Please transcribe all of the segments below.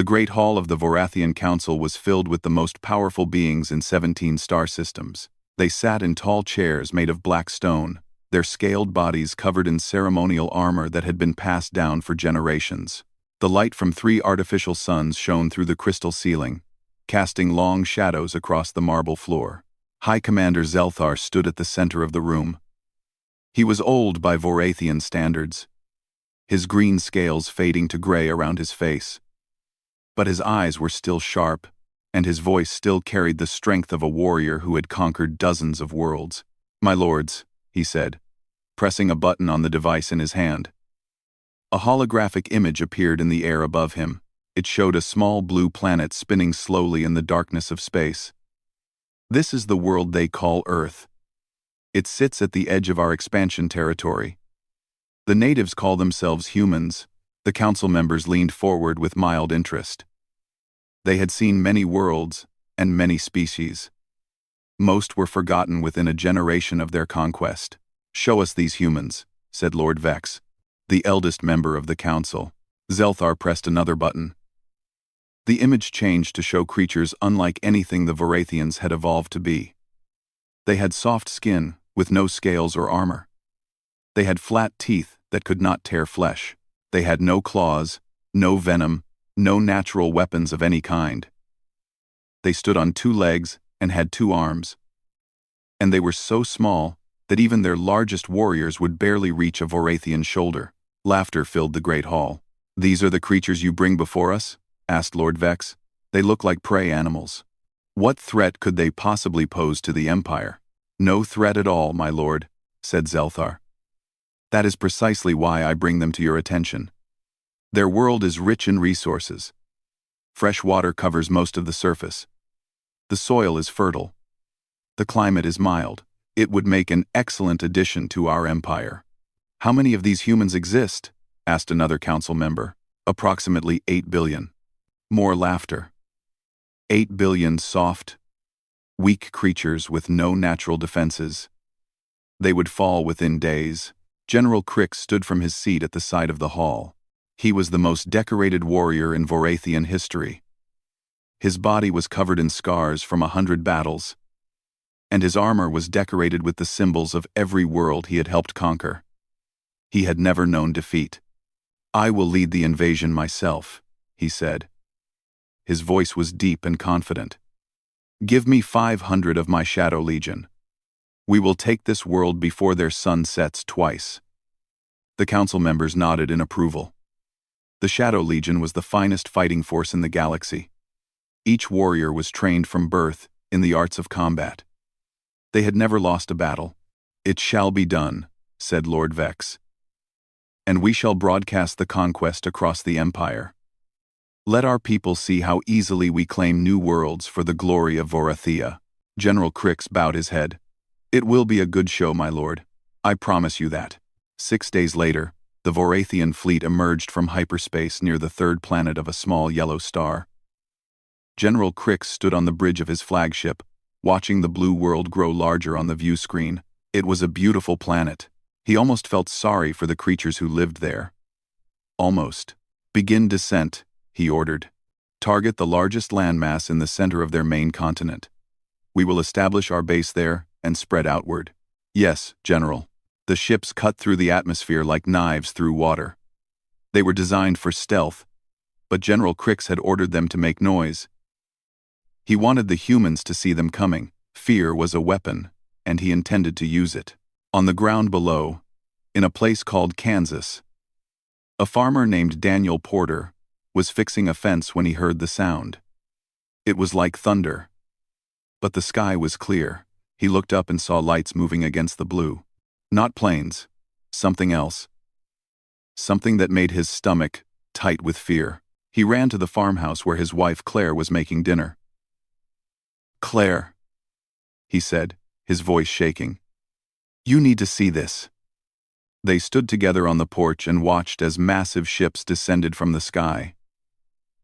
The great hall of the Vorathian Council was filled with the most powerful beings in 17 star systems. They sat in tall chairs made of black stone, their scaled bodies covered in ceremonial armor that had been passed down for generations. The light from 3 artificial suns shone through the crystal ceiling, casting long shadows across the marble floor. High Commander Zelthar stood at the center of the room. He was old by Vorathian standards, his green scales fading to gray around his face. But his eyes were still sharp, and his voice still carried the strength of a warrior who had conquered dozens of worlds. "My lords," he said, pressing a button on the device in his hand. A holographic image appeared in the air above him. It showed a small blue planet spinning slowly in the darkness of space. "This is the world they call Earth. It sits at the edge of our expansion territory. The natives call themselves humans." The council members leaned forward with mild interest. They had seen many worlds and many species. Most were forgotten within a generation of their conquest. "Show us these humans," said Lord Vex, the eldest member of the council. Zelthar pressed another button. The image changed to show creatures unlike anything the Vorathians had evolved to be. They had soft skin, with no scales or armor. They had flat teeth that could not tear flesh. They had no claws, no venom, no natural weapons of any kind. They stood on 2 legs and had 2 arms. And they were so small that even their largest warriors would barely reach a Vorathian shoulder. Laughter filled the great hall. "These are the creatures you bring before us?" asked Lord Vex. "They look like prey animals. What threat could they possibly pose to the Empire?" "No threat at all, my lord," said Zelthar. "That is precisely why I bring them to your attention. Their world is rich in resources. Fresh water covers most of the surface. The soil is fertile. The climate is mild. It would make an excellent addition to our empire." "How many of these humans exist?" asked another council member. "Approximately 8 billion. More laughter. 8 billion soft, weak creatures with no natural defenses. They would fall within days. General Crick stood from his seat at the side of the hall. He was the most decorated warrior in Vorathian history. His body was covered in scars from 100 battles, and his armor was decorated with the symbols of every world he had helped conquer. He had never known defeat. "I will lead the invasion myself," he said. His voice was deep and confident. "Give me 500 of my Shadow Legion. We will take this world before their sun sets twice." The council members nodded in approval. The Shadow Legion was the finest fighting force in the galaxy. Each warrior was trained from birth in the arts of combat. They had never lost a battle. "It shall be done," said Lord Vex. "And we shall broadcast the conquest across the Empire. Let our people see how easily we claim new worlds for the glory of Vorathia." General Crix bowed his head. "It will be a good show, my lord. I promise you that." 6 days later, the Vorathian fleet emerged from hyperspace near the 3rd planet of a small yellow star. General Crix stood on the bridge of his flagship, watching the blue world grow larger on the view screen. It was a beautiful planet. He almost felt sorry for the creatures who lived there. "Almost. Begin descent," he ordered. "Target the largest landmass in the center of their main continent. We will establish our base there and spread outward." "Yes, General." The ships cut through the atmosphere like knives through water. They were designed for stealth, but General Crix had ordered them to make noise. He wanted the humans to see them coming. Fear was a weapon, and he intended to use it. On the ground below, in a place called Kansas, a farmer named Daniel Porter was fixing a fence when he heard the sound. It was like thunder. But the sky was clear. He looked up and saw lights moving against the blue. Not planes. Something else. Something that made his stomach tight with fear. He ran to the farmhouse where his wife Claire was making dinner. "Claire," he said, his voice shaking. "You need to see this." They stood together on the porch and watched as massive ships descended from the sky.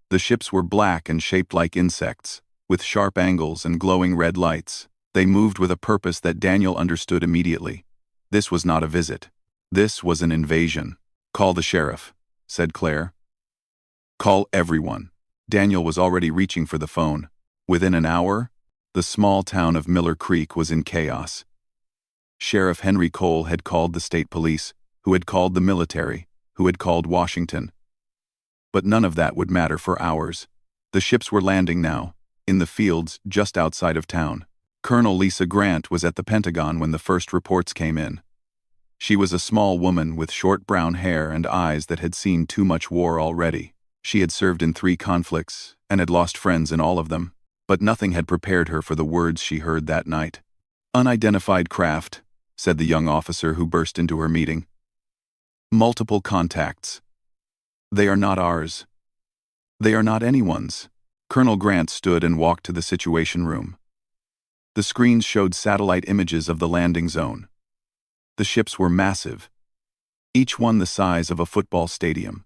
The ships were black and shaped like insects, with sharp angles and glowing red lights. They moved with a purpose that Daniel understood immediately. This was not a visit. This was an invasion. "Call the sheriff," said Claire. "Call everyone." Daniel was already reaching for the phone. Within an hour, the small town of Miller Creek was in chaos. Sheriff Henry Cole had called the state police, who had called the military, who had called Washington. But none of that would matter for hours. The ships were landing now, in the fields just outside of town. Colonel Lisa Grant was at the Pentagon when the first reports came in. She was a small woman with short brown hair and eyes that had seen too much war already. She had served in 3 conflicts and had lost friends in all of them, but nothing had prepared her for the words she heard that night. "Unidentified craft," said the young officer who burst into her meeting. "Multiple contacts. They are not ours. They are not anyone's." Colonel Grant stood and walked to the Situation Room. The screens showed satellite images of the landing zone. The ships were massive, each one the size of a football stadium.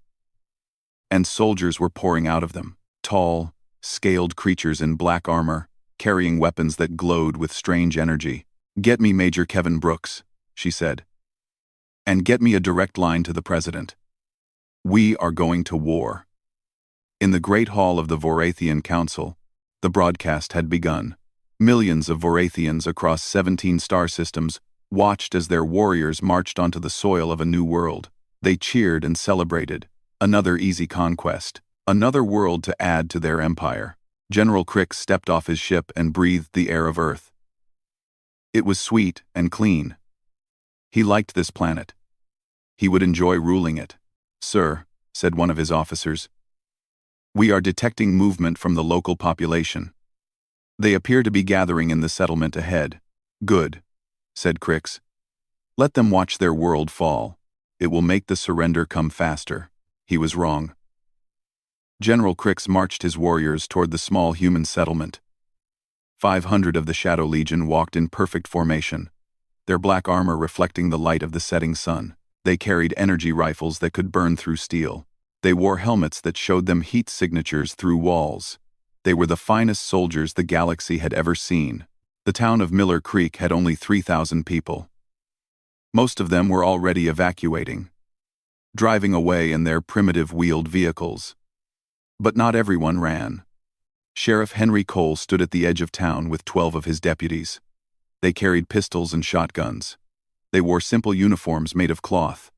And soldiers were pouring out of them, tall, scaled creatures in black armor, carrying weapons that glowed with strange energy. "Get me Major Kevin Brooks," she said. "And get me a direct line to the president. We are going to war." In the Great Hall of the Vorathian Council, the broadcast had begun. Millions of Vorathians across 17 star systems watched as their warriors marched onto the soil of a new world. They cheered and celebrated. Another easy conquest. Another world to add to their empire. General Crix stepped off his ship and breathed the air of Earth. It was sweet and clean. He liked this planet. He would enjoy ruling it. "Sir," said one of his officers, "we are detecting movement from the local population. They appear to be gathering in the settlement ahead." "Good," said Crix. "Let them watch their world fall. It will make the surrender come faster." He was wrong. General Crix marched his warriors toward the small human settlement. 500 of the Shadow Legion walked in perfect formation, their black armor reflecting the light of the setting sun. They carried energy rifles that could burn through steel. They wore helmets that showed them heat signatures through walls. They were the finest soldiers the galaxy had ever seen. The town of Miller Creek had only 3,000 people. Most of them were already evacuating, driving away in their primitive wheeled vehicles. But not everyone ran. Sheriff Henry Cole stood at the edge of town with 12 of his deputies. They carried pistols and shotguns. They wore simple uniforms made of cloth.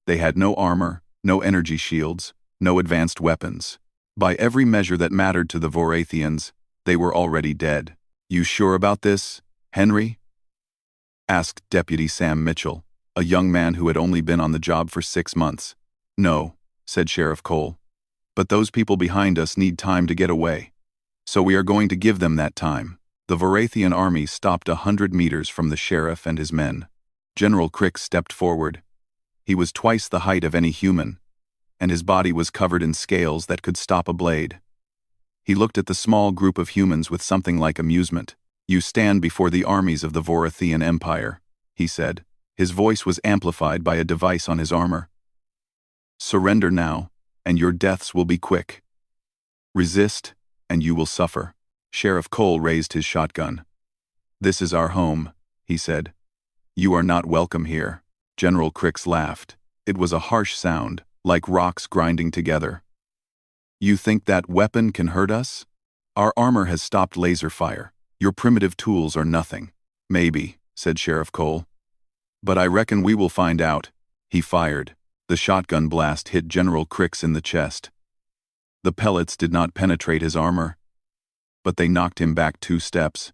They had no armor, no energy shields, no advanced weapons. By every measure that mattered to the Vorathians, they were already dead. "You sure about this, Henry?" asked Deputy Sam Mitchell, a young man who had only been on the job for 6 months. "No," said Sheriff Cole. "But those people behind us need time to get away. So we are going to give them that time." The Vorathian army stopped 100 meters from the sheriff and his men. General Crix stepped forward. He was twice the height of any human, and his body was covered in scales that could stop a blade. He looked at the small group of humans with something like amusement. "You stand before the armies of the Vorathian Empire," he said. His voice was amplified by a device on his armor. "Surrender now, and your deaths will be quick. Resist, and you will suffer." Sheriff Cole raised his shotgun. "This is our home," he said. "You are not welcome here." General Crix laughed. It was a harsh sound, like rocks grinding together. "You think that weapon can hurt us? Our armor has stopped laser fire. Your primitive tools are nothing." "Maybe," said Sheriff Cole. "But I reckon we will find out." He fired. The shotgun blast hit General Crix in the chest. The pellets did not penetrate his armor, but they knocked him back 2 steps.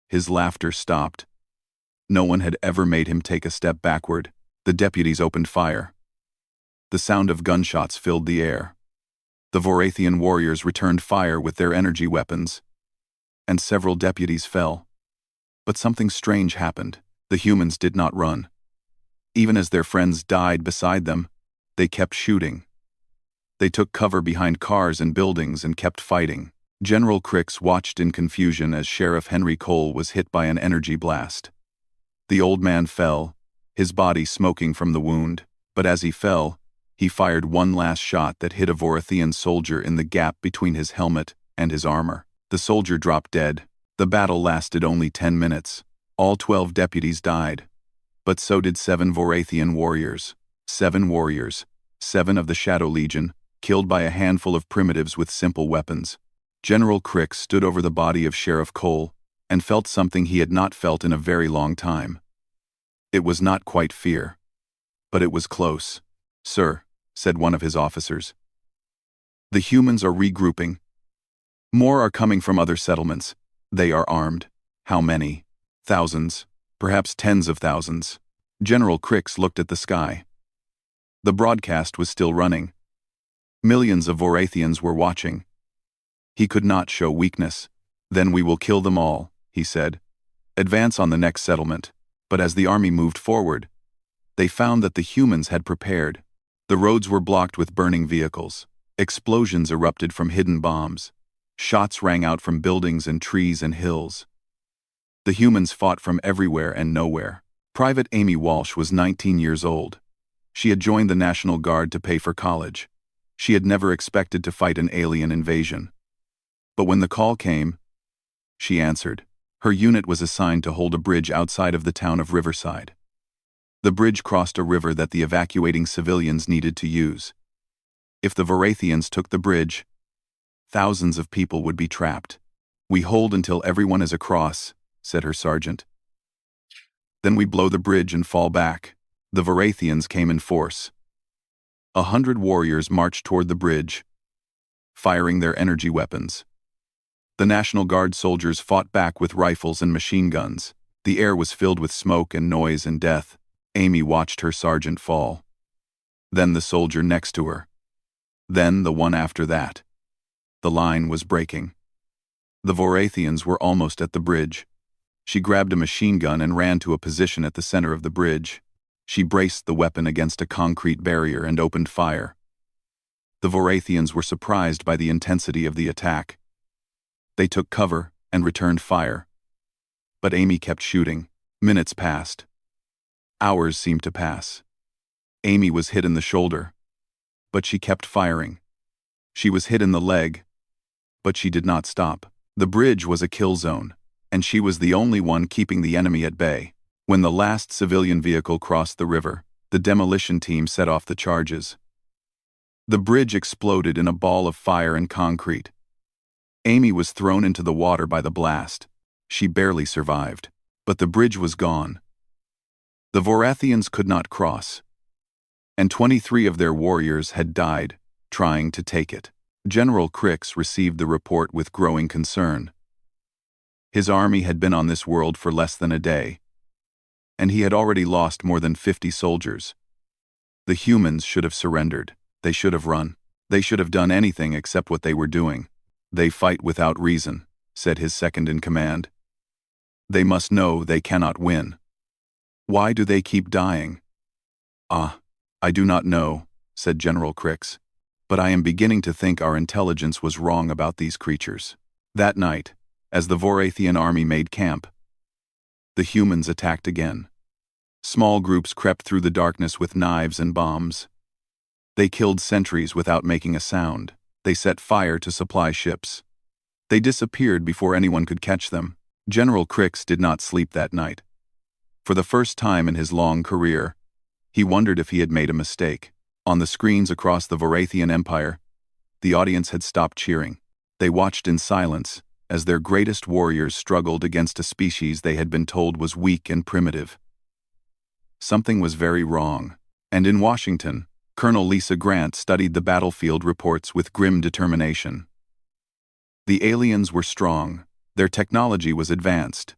His laughter stopped. No one had ever made him take a step backward. The deputies opened fire. The sound of gunshots filled the air. The Vorathian warriors returned fire with their energy weapons, and several deputies fell. But something strange happened. The humans did not run. Even as their friends died beside them, they kept shooting. They took cover behind cars and buildings and kept fighting. General Crix watched in confusion as Sheriff Henry Cole was hit by an energy blast. The old man fell, his body smoking from the wound, but as he fell, he fired one last shot that hit a Vorathian soldier in the gap between his helmet and his armor. The soldier dropped dead. The battle lasted only 10 minutes. All 12 deputies died. But so did 7 Vorathian warriors. 7 warriors, 7 of the Shadow Legion, killed by a handful of primitives with simple weapons. General Crick stood over the body of Sheriff Cole and felt something he had not felt in a very long time. It was not quite fear, but it was close. "Sir," said one of his officers, "the humans are regrouping. More are coming from other settlements. They are armed." "How many?" "Thousands, perhaps tens of thousands." General Crix looked at the sky. The broadcast was still running. Millions of Vorathians were watching. He could not show weakness. "Then we will kill them all," he said. "Advance on the next settlement." But as the army moved forward, they found that the humans had prepared. The roads were blocked with burning vehicles. Explosions erupted from hidden bombs. Shots rang out from buildings and trees and hills. The humans fought from everywhere and nowhere. Private Amy Walsh was 19 years old. She had joined the National Guard to pay for college. She had never expected to fight an alien invasion. But when the call came, she answered. Her unit was assigned to hold a bridge outside of the town of Riverside. The bridge crossed a river that the evacuating civilians needed to use. If the Vorathians took the bridge, thousands of people would be trapped. "We hold until everyone is across," said her sergeant. "Then we blow the bridge and fall back." The Vorathians came in force. 100 warriors marched toward the bridge, firing their energy weapons. The National Guard soldiers fought back with rifles and machine guns. The air was filled with smoke and noise and death. Amy watched her sergeant fall. Then the soldier next to her. Then the one after that. The line was breaking. The Vorathians were almost at the bridge. She grabbed a machine gun and ran to a position at the center of the bridge. She braced the weapon against a concrete barrier and opened fire. The Vorathians were surprised by the intensity of the attack. They took cover and returned fire. But Amy kept shooting. Minutes passed. Hours seemed to pass. Amy was hit in the shoulder, but she kept firing. She was hit in the leg, but she did not stop. The bridge was a kill zone, and she was the only one keeping the enemy at bay. When the last civilian vehicle crossed the river, the demolition team set off the charges. The bridge exploded in a ball of fire and concrete. Amy was thrown into the water by the blast. She barely survived, but the bridge was gone. The Vorathians could not cross, and 23 of their warriors had died trying to take it. General Crix received the report with growing concern. His army had been on this world for less than a day, and he had already lost more than 50 soldiers. The humans should have surrendered. They should have run. They should have done anything except what they were doing. "They fight without reason," said his second-in-command. "They must know they cannot win. Why do they keep dying?" I do not know," said General Crix. "But I am beginning to think our intelligence was wrong about these creatures." That night, as the Vorathian army made camp, the humans attacked again. Small groups crept through the darkness with knives and bombs. They killed sentries without making a sound. They set fire to supply ships. They disappeared before anyone could catch them. General Crix did not sleep that night. For the first time in his long career, he wondered if he had made a mistake. On the screens across the Vorathian Empire, the audience had stopped cheering. They watched in silence as their greatest warriors struggled against a species they had been told was weak and primitive. Something was very wrong, and in Washington, Colonel Lisa Grant studied the battlefield reports with grim determination. The aliens were strong, their technology was advanced,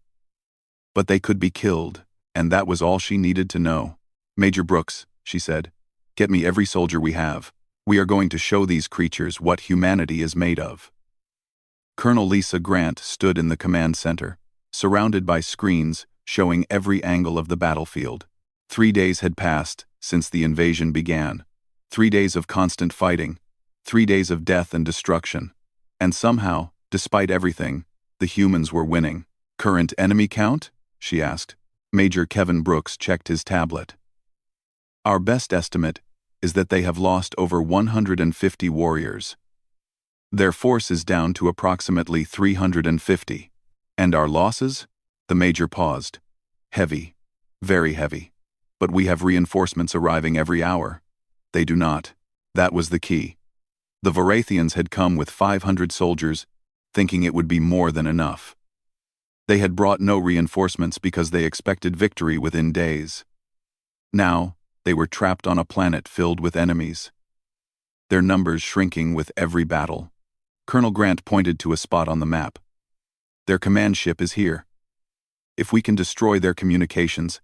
but they could be killed, and that was all she needed to know. "Major Brooks," she said, "get me every soldier we have. We are going to show these creatures what humanity is made of." Colonel Lisa Grant stood in the command center, surrounded by screens showing every angle of the battlefield. 3 days had passed since the invasion began. 3 days of constant fighting, 3 days of death and destruction. And somehow, despite everything, the humans were winning. "Current enemy count?" she asked. Major Kevin Brooks checked his tablet. "Our best estimate is that they have lost over 150 warriors. Their force is down to approximately 350. And our losses?" The major paused. "Heavy, very heavy. But we have reinforcements arriving every hour." "They do not." That was the key. The Vorathians had come with 500 soldiers, thinking it would be more than enough. They had brought no reinforcements because they expected victory within days. Now, they were trapped on a planet filled with enemies, their numbers shrinking with every battle. Colonel Grant pointed to a spot on the map. Their command ship is here. If we can destroy their communications,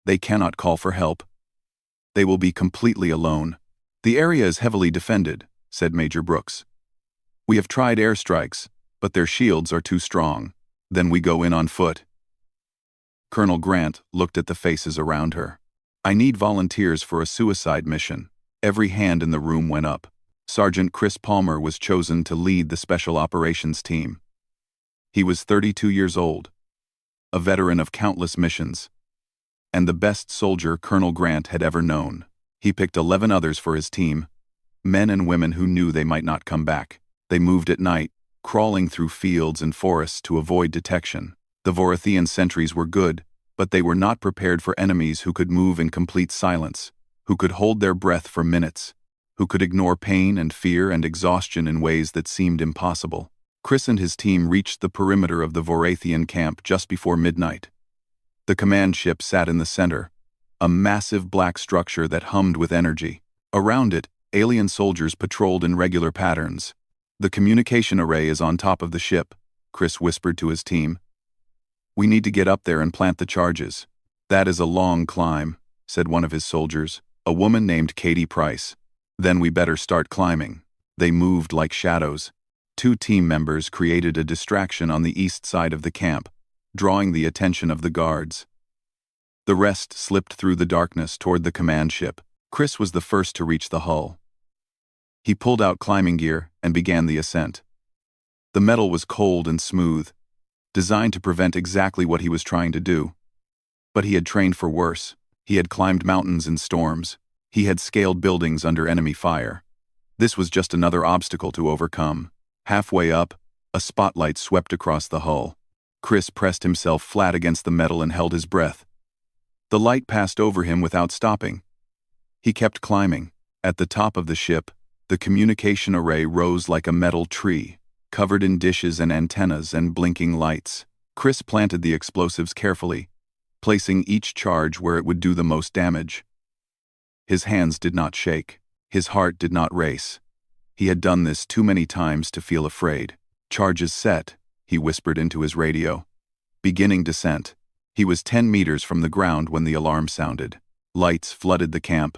they cannot call for help. They will be completely alone. The area is heavily defended, said Major Brooks. We have tried airstrikes, but their shields are too strong. Then we go in on foot. Colonel Grant looked at the faces around her. I need volunteers for a suicide mission. Every hand in the room went up. Sergeant Chris Palmer was chosen to lead the Special Operations Team. He was 32 years old, a veteran of countless missions, and the best soldier Colonel Grant had ever known. He picked 11 others for his team, men and women who knew they might not come back. They moved at night, crawling through fields and forests to avoid detection. The Vorathian sentries were good, but they were not prepared for enemies who could move in complete silence, who could hold their breath for minutes, who could ignore pain and fear and exhaustion in ways that seemed impossible. Chris and his team reached the perimeter of the Vorathian camp just before midnight. The command ship sat in the center, a massive black structure that hummed with energy. Around it, alien soldiers patrolled in regular patterns. The communication array is on top of the ship, Chris whispered to his team. We need to get up there and plant the charges. That is a long climb, said one of his soldiers, a woman named Katie Price. Then we better start climbing. They moved like shadows. 2 team members created a distraction on the east side of the camp, drawing the attention of the guards. The rest slipped through the darkness toward the command ship. Chris was the first to reach the hull. He pulled out climbing gear and began the ascent. The metal was cold and smooth, designed to prevent exactly what he was trying to do. But he had trained for worse. He had climbed mountains in storms. He had scaled buildings under enemy fire. This was just another obstacle to overcome. Halfway up, a spotlight swept across the hull. Chris pressed himself flat against the metal and held his breath. The light passed over him without stopping. He kept climbing. At the top of the ship, the communication array rose like a metal tree, covered in dishes and antennas and blinking lights. Chris planted the explosives carefully, placing each charge where it would do the most damage. His hands did not shake. His heart did not race. He had done this too many times to feel afraid. Charges set, he whispered into his radio. Beginning descent. He was 10 meters from the ground when the alarm sounded. Lights flooded the camp.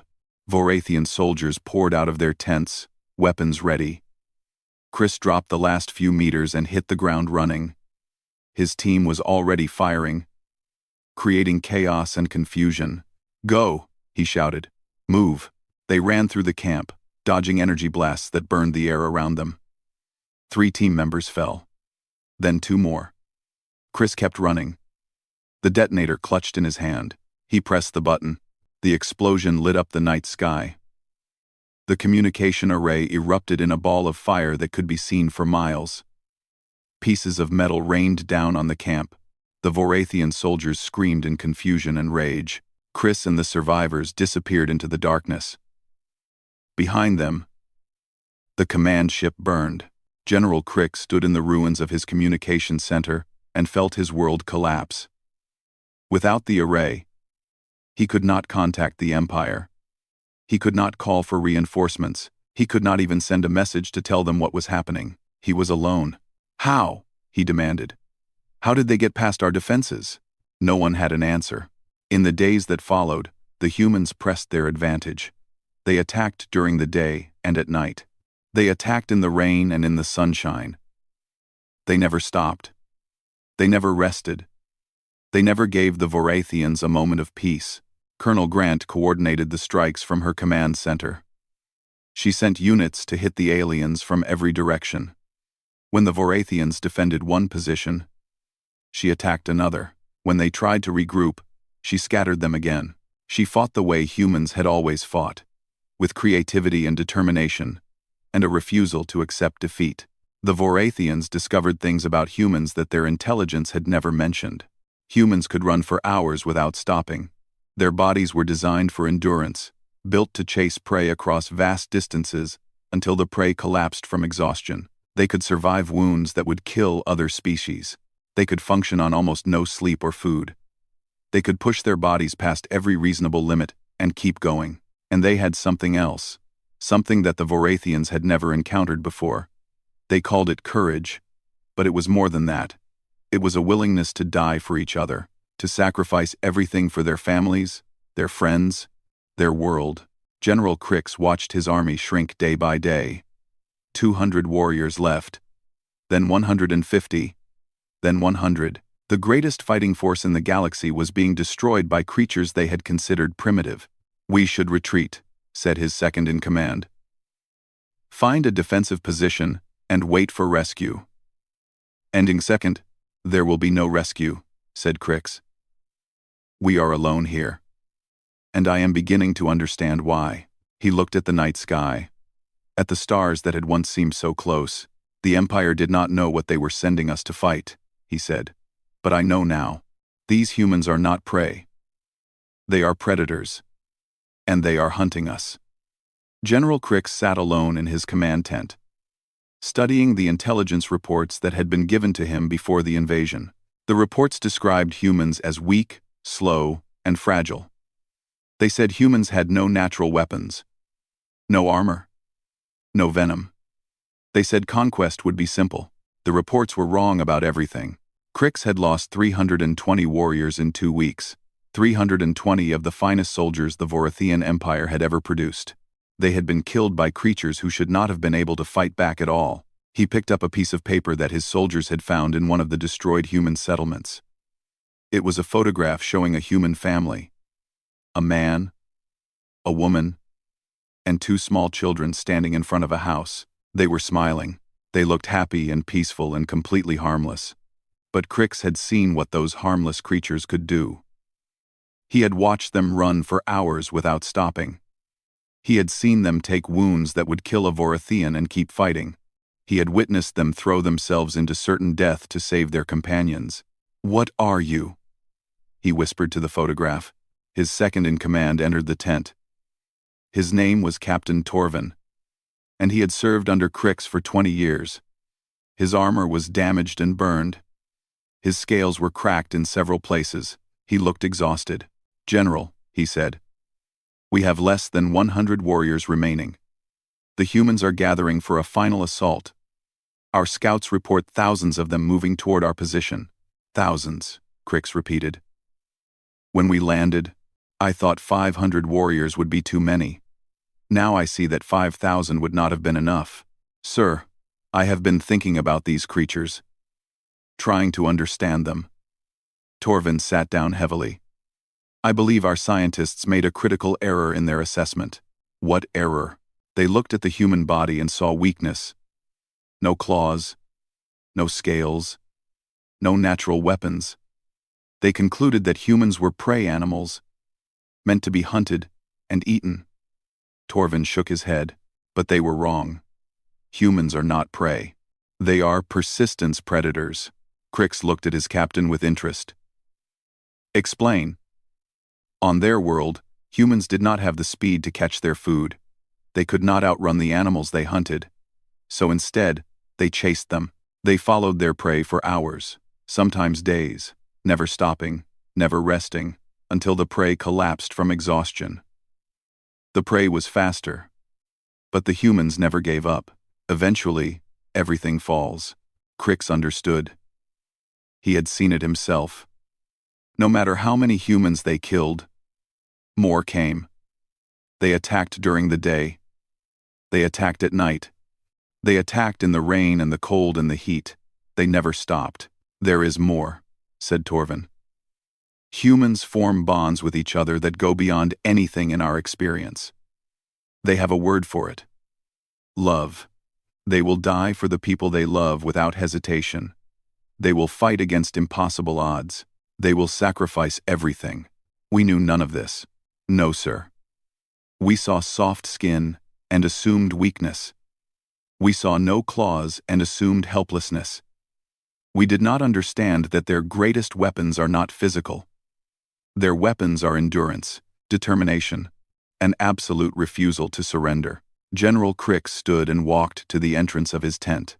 Vorathian soldiers poured out of their tents, weapons ready. Chris dropped the last few meters and hit the ground running. His team was already firing, creating chaos and confusion. Go, he shouted. Move. They ran through the camp, dodging energy blasts that burned the air around them. 3 team members fell. Then 2 more. Chris kept running. The detonator clutched in his hand. He pressed the button. The explosion lit up the night sky. The communication array erupted in a ball of fire that could be seen for miles. Pieces of metal rained down on the camp. The Vorathian soldiers screamed in confusion and rage. Chris and the survivors disappeared into the darkness. Behind them, the command ship burned. General Crick stood in the ruins of his communication center and felt his world collapse. Without the array, he could not contact the Empire. He could not call for reinforcements. He could not even send a message to tell them what was happening. He was alone. How? He demanded. How did they get past our defenses? No one had an answer. In the days that followed, the humans pressed their advantage. They attacked during the day and at night. They attacked in the rain and in the sunshine. They never stopped. They never rested. They never gave the Vorathians a moment of peace. Colonel Grant coordinated the strikes from her command center. She sent units to hit the aliens from every direction. When the Vorathians defended one position, she attacked another. When they tried to regroup, she scattered them again. She fought the way humans had always fought, with creativity and determination, and a refusal to accept defeat. The Vorathians discovered things about humans that their intelligence had never mentioned. Humans could run for hours without stopping. Their bodies were designed for endurance, built to chase prey across vast distances, until the prey collapsed from exhaustion. They could survive wounds that would kill other species. They could function on almost no sleep or food. They could push their bodies past every reasonable limit and keep going. And they had something else, something that the Vorathians had never encountered before. They called it courage, but it was more than that. It was a willingness to die for each other, to sacrifice everything for their families, their friends, their world. General Crix watched his army shrink day by day. 200 warriors left, then 150, then 100. The greatest fighting force in the galaxy was being destroyed by creatures they had considered primitive. "We should retreat," said his second-in-command. "Find a defensive position and wait for rescue." "Ending second, there will be no rescue," said Crix. "We are alone here. And I am beginning to understand why." He looked at the night sky, at the stars that had once seemed so close. "The Empire did not know what they were sending us to fight," he said. "But I know now. These humans are not prey. They are predators. And they are hunting us." General Crix sat alone in his command tent, studying the intelligence reports that had been given to him before the invasion. The reports described humans as weak, slow, and fragile. They said humans had no natural weapons, no armor, no venom. They said conquest would be simple. The reports were wrong about everything. Crix had lost 320 warriors in 2 weeks, 320 of the finest soldiers the Vorathian Empire had ever produced. They had been killed by creatures who should not have been able to fight back at all. He picked up a piece of paper that his soldiers had found in one of the destroyed human settlements. It was a photograph showing a human family. A man, a woman, and 2 small children standing in front of a house. They were smiling. They looked happy and peaceful and completely harmless. But Crix had seen what those harmless creatures could do. He had watched them run for hours without stopping. He had seen them take wounds that would kill a Vorathian and keep fighting. He had witnessed them throw themselves into certain death to save their companions. "What are you?" he whispered to the photograph. His second-in-command entered the tent. His name was Captain Torvin, and he had served under Crix for 20 years. His armor was damaged and burned. His scales were cracked in several places. He looked exhausted. "General," he said, "we have less than 100 warriors remaining. The humans are gathering for a final assault. Our scouts report thousands of them moving toward our position." "Thousands," Crix repeated. "When we landed, I thought 500 warriors would be too many. Now I see that 5,000 would not have been enough. Sir, I have been thinking about these creatures, trying to understand them." Torvin sat down heavily. "I believe our scientists made a critical error in their assessment." "What error?" "They looked at the human body and saw weakness. No claws, no scales, no natural weapons. They concluded that humans were prey animals, meant to be hunted and eaten." Torvin shook his head, but they were wrong. Humans are not prey. They are persistence predators. Crix looked at his captain with interest. "Explain." "On their world, humans did not have the speed to catch their food. They could not outrun the animals they hunted. So instead, they chased them. They followed their prey for hours, sometimes days, never stopping, never resting, until the prey collapsed from exhaustion. The prey was faster, but the humans never gave up. Eventually, everything falls." Crix understood. He had seen it himself. No matter how many humans they killed, more came. They attacked during the day. They attacked at night. They attacked in the rain and the cold and the heat. They never stopped. "There is more," said Torvin. "Humans form bonds with each other that go beyond anything in our experience. They have a word for it. Love. They will die for the people they love without hesitation. They will fight against impossible odds. They will sacrifice everything. We knew none of this. No, sir. We saw soft skin and assumed weakness. We saw no claws and assumed helplessness. We did not understand that their greatest weapons are not physical. Their weapons are endurance, determination, an absolute refusal to surrender. General Crix stood and walked to the entrance of his tent.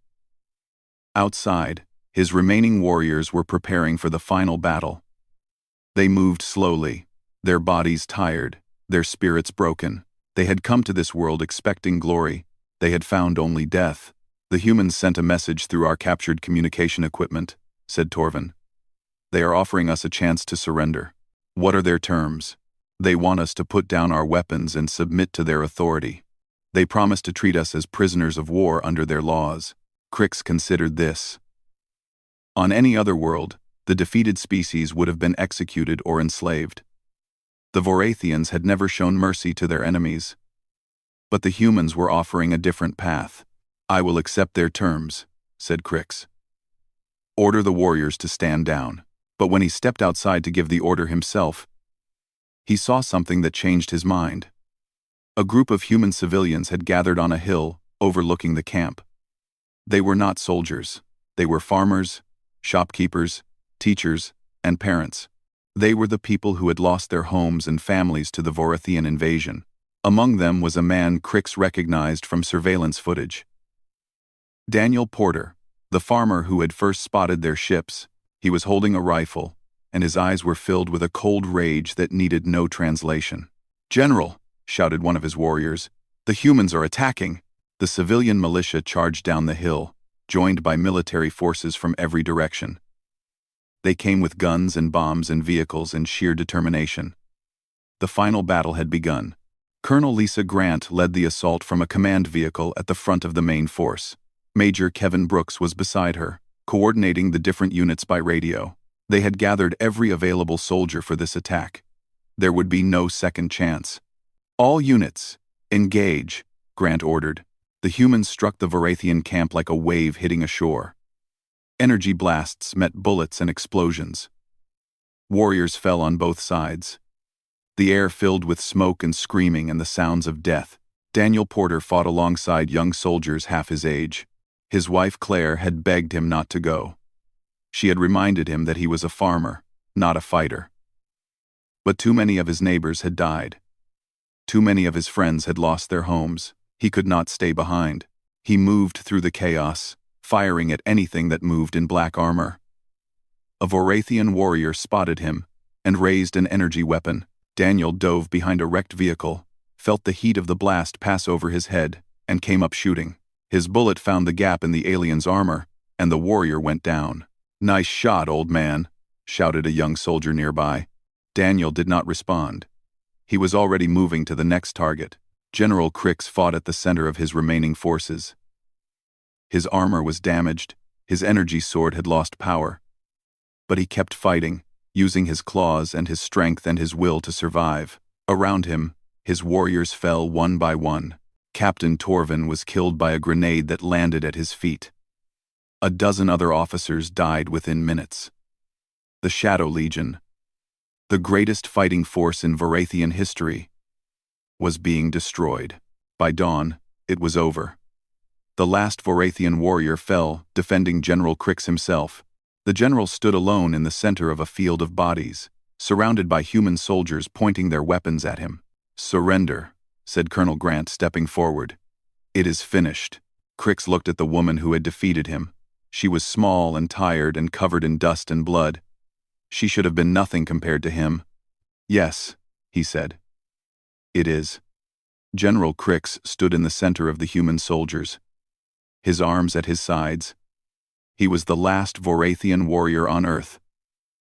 Outside, his remaining warriors were preparing for the final battle. They moved slowly, their bodies tired, their spirits broken. They had come to this world expecting glory. They had found only death. "The humans sent a message through our captured communication equipment," said Torvin. "They are offering us a chance to surrender." "What are their terms?" "They want us to put down our weapons and submit to their authority. They promise to treat us as prisoners of war under their laws." Crix considered this. On any other world, the defeated species would have been executed or enslaved. The Vorathians had never shown mercy to their enemies. But the humans were offering a different path. "I will accept their terms," said Crix. "Order the warriors to stand down." But when he stepped outside to give the order himself, he saw something that changed his mind. A group of human civilians had gathered on a hill overlooking the camp. They were not soldiers. They were farmers, shopkeepers, teachers, and parents. They were the people who had lost their homes and families to the Vorathian invasion. Among them was a man Crix recognized from surveillance footage. Daniel Porter, the farmer who had first spotted their ships. He was holding a rifle, and his eyes were filled with a cold rage that needed no translation. "General," shouted one of his warriors, "the humans are attacking." The civilian militia charged down the hill, joined by military forces from every direction. They came with guns and bombs and vehicles in sheer determination. The final battle had begun. Colonel Lisa Grant led the assault from a command vehicle at the front of the main force. Major Kevin Brooks was beside her, coordinating the different units by radio. They had gathered every available soldier for this attack. There would be no second chance. "All units, engage," Grant ordered. The humans struck the Vorathian camp like a wave hitting a shore. Energy blasts met bullets and explosions. Warriors fell on both sides. The air filled with smoke and screaming and the sounds of death. Daniel Porter fought alongside young soldiers half his age. His wife Claire had begged him not to go. She had reminded him that he was a farmer, not a fighter. But too many of his neighbors had died. Too many of his friends had lost their homes. He could not stay behind. He moved through the chaos, firing at anything that moved in black armor. A Vorathian warrior spotted him and raised an energy weapon. Daniel dove behind a wrecked vehicle, felt the heat of the blast pass over his head, and came up shooting. His bullet found the gap in the alien's armor, and the warrior went down. "Nice shot, old man," shouted a young soldier nearby. Daniel did not respond. He was already moving to the next target. General Crix fought at the center of his remaining forces. His armor was damaged, his energy sword had lost power. But he kept fighting, using his claws and his strength and his will to survive. Around him, his warriors fell one by one. Captain Torvin was killed by a grenade that landed at his feet. A dozen other officers died within minutes. The Shadow Legion, the greatest fighting force in Vorathian history, was being destroyed. By dawn, it was over. The last Vorathian warrior fell, defending General Crix himself. The general stood alone in the center of a field of bodies, surrounded by human soldiers pointing their weapons at him. "Surrender," said Colonel Grant, stepping forward. "It is finished." Crix looked at the woman who had defeated him. She was small and tired and covered in dust and blood. She should have been nothing compared to him. "Yes," he said. "It is." General Crix stood in the center of the human soldiers, his arms at his sides. He was the last Vorathian warrior on Earth.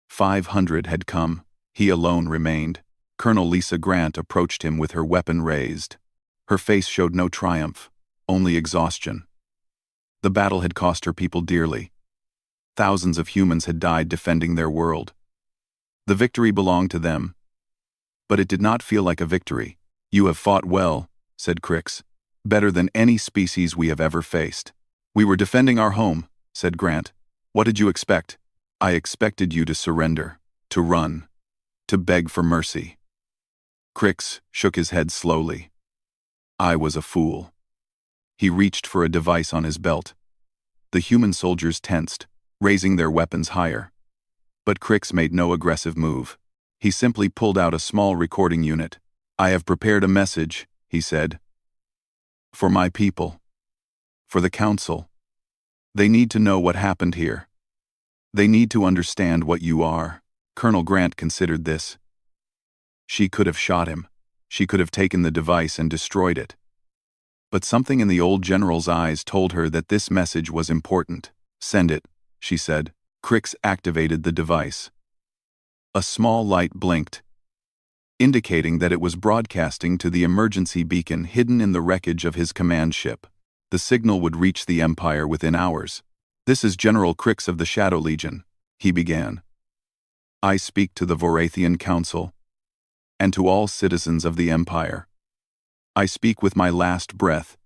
500 had come. He alone remained. Colonel Lisa Grant approached him with her weapon raised. Her face showed no triumph, only exhaustion. The battle had cost her people dearly. Thousands of humans had died defending their world. The victory belonged to them. But it did not feel like a victory. "You have fought well," said Crix. "Better than any species we have ever faced." "We were defending our home," said Grant. "What did you expect?" "I expected you to surrender, to run, to beg for mercy." Crix shook his head slowly. "I was a fool." He reached for a device on his belt. The human soldiers tensed, raising their weapons higher. But Crix made no aggressive move. He simply pulled out a small recording unit. "I have prepared a message," he said. For my people. For the council. They need to know what happened here. They need to understand what you are. Colonel Grant considered this. She could have shot him. She could have taken the device and destroyed it. But something in the old general's eyes told her that this message was important. Send it, she said. Crix activated the device. A small light blinked, indicating that it was broadcasting to the emergency beacon hidden in the wreckage of his command ship. The signal would reach the Empire within hours. This is General Crix of the Shadow Legion, he began. I speak to the Vorathian Council, and to all citizens of the Empire. I speak with my last breath,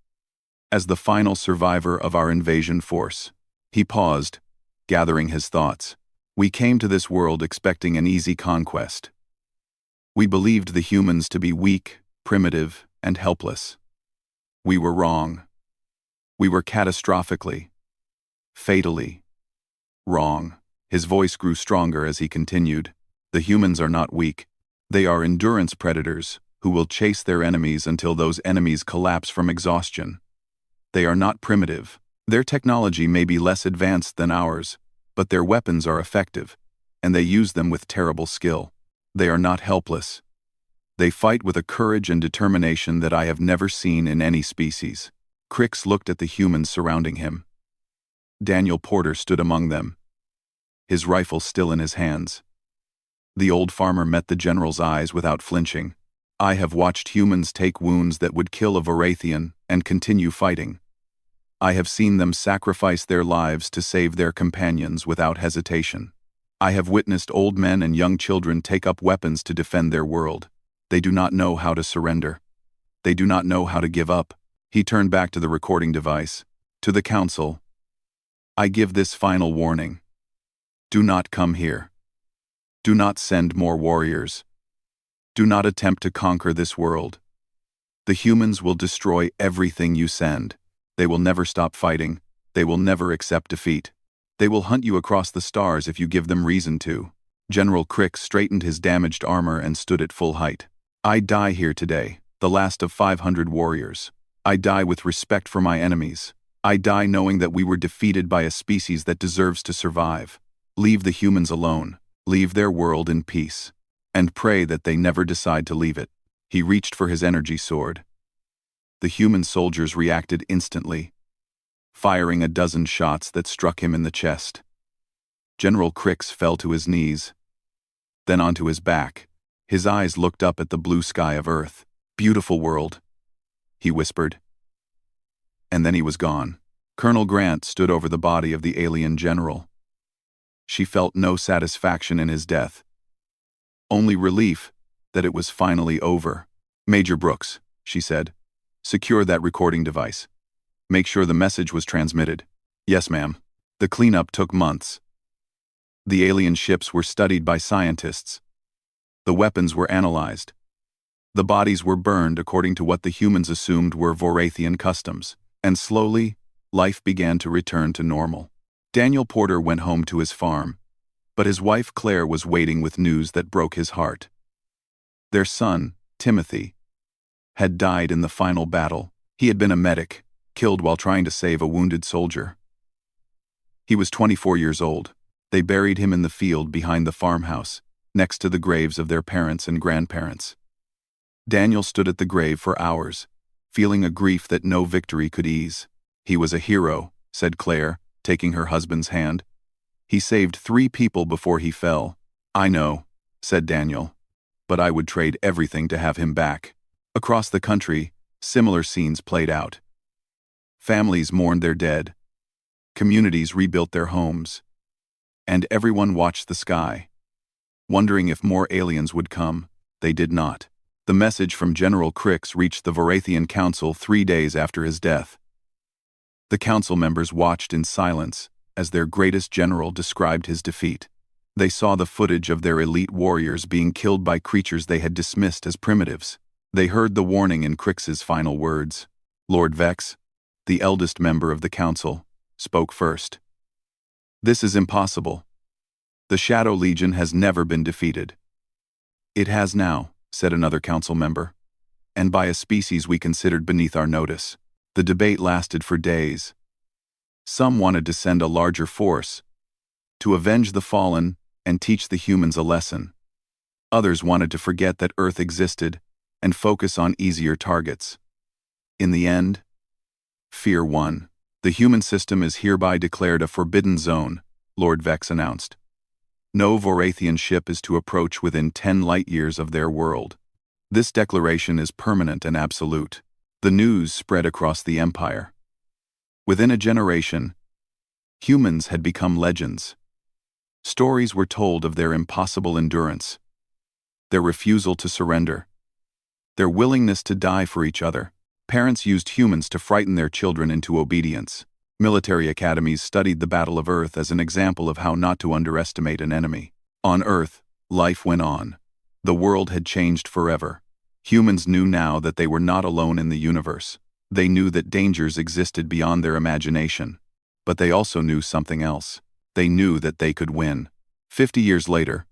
as the final survivor of our invasion force. He paused, gathering his thoughts. We came to this world expecting an easy conquest. We believed the humans to be weak, primitive, and helpless. We were wrong. We were catastrophically, fatally, wrong. His voice grew stronger as he continued. The humans are not weak. They are endurance predators who will chase their enemies until those enemies collapse from exhaustion. They are not primitive. Their technology may be less advanced than ours, but their weapons are effective, and they use them with terrible skill. They are not helpless. They fight with a courage and determination that I have never seen in any species. Crix looked at the humans surrounding him. Daniel Porter stood among them, his rifle still in his hands. The old farmer met the general's eyes without flinching. I have watched humans take wounds that would kill a Vorathian and continue fighting. I have seen them sacrifice their lives to save their companions without hesitation. I have witnessed old men and young children take up weapons to defend their world. They do not know how to surrender. They do not know how to give up. He turned back to the recording device. To the council, I give this final warning. Do not come here. Do not send more warriors. Do not attempt to conquer this world. The humans will destroy everything you send. They will never stop fighting. They will never accept defeat. They will hunt you across the stars if you give them reason to. General Crix straightened his damaged armor and stood at full height. I die here today, the last of 500 warriors. I die with respect for my enemies. I die knowing that we were defeated by a species that deserves to survive. Leave the humans alone. Leave their world in peace. And pray that they never decide to leave it. He reached for his energy sword. The human soldiers reacted instantly, firing a dozen shots that struck him in the chest. General Crix fell to his knees, then onto his back. His eyes looked up at the blue sky of Earth. Beautiful world, he whispered. And then he was gone. Colonel Grant stood over the body of the alien general. She felt no satisfaction in his death, only relief that it was finally over. Major Brooks, she said, secure that recording device. Make sure the message was transmitted. Yes, ma'am. The cleanup took months. The alien ships were studied by scientists. The weapons were analyzed. The bodies were burned according to what the humans assumed were Vorathian customs, and slowly, life began to return to normal. Daniel Porter went home to his farm, but his wife Claire was waiting with news that broke his heart. Their son, Timothy, had died in the final battle. He had been a medic, killed while trying to save a wounded soldier. He was 24 years old. They buried him in the field behind the farmhouse, next to the graves of their parents and grandparents. Daniel stood at the grave for hours, feeling a grief that no victory could ease. He was a hero, said Claire, taking her husband's hand. He saved 3 people before he fell. I know, said Daniel, but I would trade everything to have him back. Across the country, similar scenes played out. Families mourned their dead. Communities rebuilt their homes. And everyone watched the sky, wondering if more aliens would come. They did not. The message from General Crix reached the Vorathian Council 3 days after his death. The council members watched in silence as their greatest general described his defeat. They saw the footage of their elite warriors being killed by creatures they had dismissed as primitives. They heard the warning in Crix's final words. Lord Vex, the eldest member of the council, spoke first. This is impossible. The Shadow Legion has never been defeated. It has now, said another council member, and by a species we considered beneath our notice. The debate lasted for days. Some wanted to send a larger force, to avenge the fallen and teach the humans a lesson. Others wanted to forget that Earth existed and focus on easier targets. In the end, fear won. The human system is hereby declared a forbidden zone, Lord Vex announced. No Vorathian ship is to approach within 10 light-years of their world. This declaration is permanent and absolute. The news spread across the Empire. Within a generation, humans had become legends. Stories were told of their impossible endurance, their refusal to surrender, their willingness to die for each other. Parents used humans to frighten their children into obedience. Military academies studied the Battle of Earth as an example of how not to underestimate an enemy. On Earth, life went on. The world had changed forever. Humans knew now that they were not alone in the universe. They knew that dangers existed beyond their imagination. But they also knew something else. They knew that they could win. 50 years later,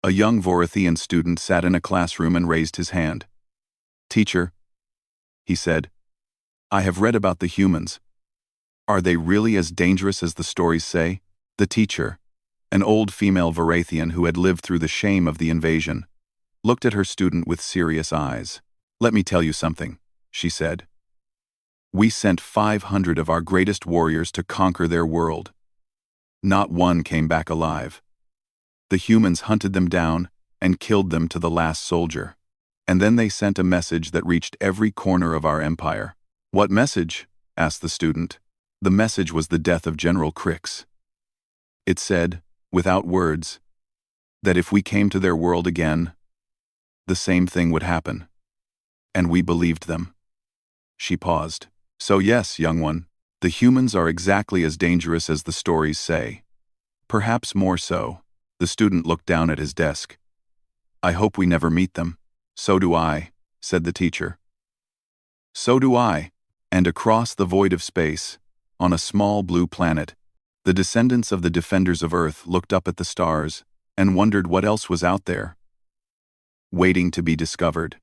a young Vorathian student sat in a classroom and raised his hand. "Teacher," he said, "I have read about the humans. Are they really as dangerous as the stories say?" The teacher, an old female Vorathian who had lived through the shame of the invasion, looked at her student with serious eyes. "Let me tell you something," she said. "We sent 500 of our greatest warriors to conquer their world. Not one came back alive. The humans hunted them down and killed them to the last soldier. And then they sent a message that reached every corner of our empire." "What message?" asked the student. The message was the death of General Crix. It said, without words, that if we came to their world again, the same thing would happen. And we believed them. She paused. "So yes, young one, the humans are exactly as dangerous as the stories say. Perhaps more so." The student looked down at his desk. "I hope we never meet them." "So do I," said the teacher. "So do I." And across the void of space, on a small blue planet, the descendants of the defenders of Earth looked up at the stars and wondered what else was out there, waiting to be discovered.